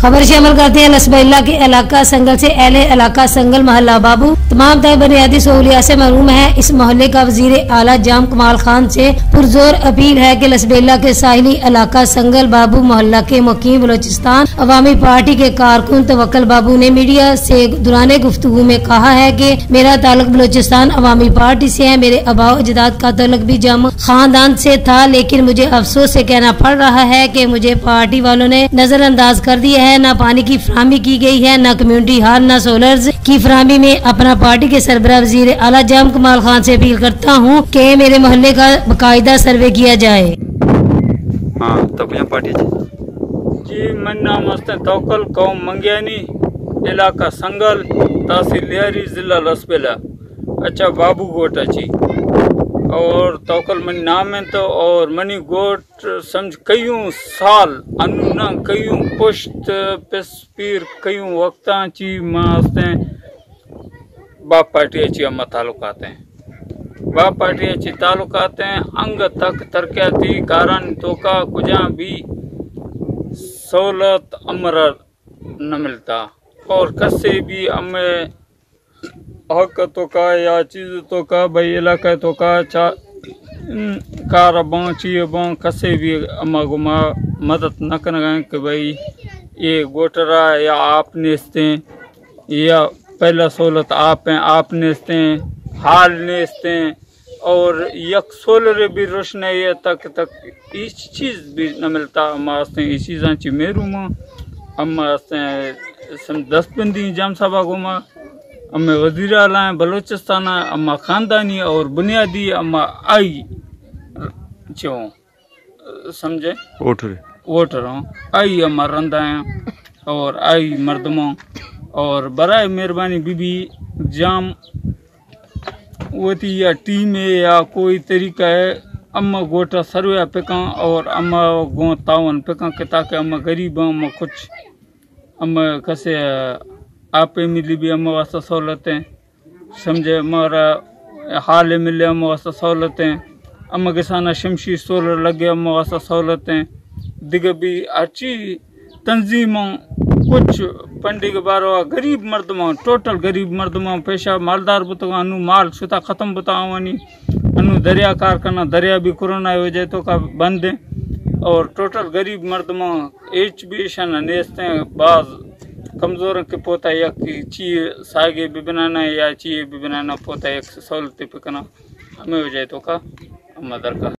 खबर से अमल करते हैं लसबैला के इलाका संगल से अहले इलाका संगल मोहल्ला बाबू तमाम तय बुनियादी सहूलियात से महरूम है। इस मोहल्ले का वजीर आला जाम कमाल खान से पुरजोर अपील है कि लसबैला के साहिली इलाका संगल बाबू मोहल्ला के मुकीम बलोचिस्तान अवामी पार्टी के कारकुन तवक्कल बाबू ने मीडिया से दौरान गुफ्तगू में कहा है कि मेरा ताल्लुक बलोचिस्तान अवामी पार्टी से है। मेरे आबा अजदाद का ताल्लुक भी जाम खानदान से था, लेकिन मुझे अफसोस से कहना पड़ रहा है कि मुझे पार्टी वालों ने नजरअंदाज कर दिया है। न पानी की फराहमी की गई है, न कम्युनिटी हॉल, न सोलर्स की फराहमी में अपना पार्टी के सरबराह वजीर आला जाम कमाल खान से अपील करता हूँ कि मेरे मोहल्ले का बाकायदा सर्वे किया जाए। हाँ तो पार्टी जी मन नाम तवक्कल कौम मंगियानी इलाका संगल तहसील लिहारी जिला लसबैला अच्छा बाबू गोट अच्छी और तवक्कल मन नाम है तो और मनी गोट समझ कईयों साल अनुना कईयों पुश्त पीर कईयों वक्ता ची मास्ते बाप पार्टी अच्छी अम्मा ताल्लुकात हैं बाप पार्टी अच्छी ताल्लुकात हैं अंग तक तरक्याती कारण तो का कुजा भी सहूलत अमर न मिलता और कसे भी हमें हक तो का या चीज तो का भाई इलाका तो का कार चाहिए कसे भी अम्मा गुमा मदद न करना कि भाई ये गोटरा या आप नेस्ते या पहला सहूलत आप हैं आप नेस्ते हाल नेस्ते और यक सोलर भी रोशनी है तक इस चीज भी न मिलता अम्मा इस चीज़ा ची मेरू माँ अम्मा सम दस्तबंदी जाम साबा गुमा अम्मा वजीर आला बलोचिस्तान अम्मा खानदानी और बुनियादी अम्मा आई चो समझे वोटर आई अम्मा रंदा और आई मर्दमों और बराए मेहरबानी बीबी जाम वती या टीम है या कोई तरीका है अम्मा गोटा सर्वे पेका और अम्मा गो तावन पेका के ताकि अम्मा गरीब अम्मा कुछ अम्मा कसे आप मिली भी अम्मा वास्ता सहूलतें समझे हमारा हाल मिले अम्मा वास्ता सहूलतें अम्मा किसाना शमशी सोलर लगे अम्मा वास्ता सहूलतें दिग भी अच्छी तंजीमों कुछ पंडी के बारो गरीब मर्दमा टोटल गरीब मर्दमा पेशा मालदार बुतो अनु माल सुता खत्म बुतावानी अनु दरिया कार करना दरिया भी कोरोना वजह तो का बंद है और टोटल गरीब मर्दमा एच भी शाना नेस्ते बाज कमजोर के पोता या ची सागे भी बनाना या ची भी बनाना पोता एक सहूलत पे करना हमें हो जाए तो का मदर का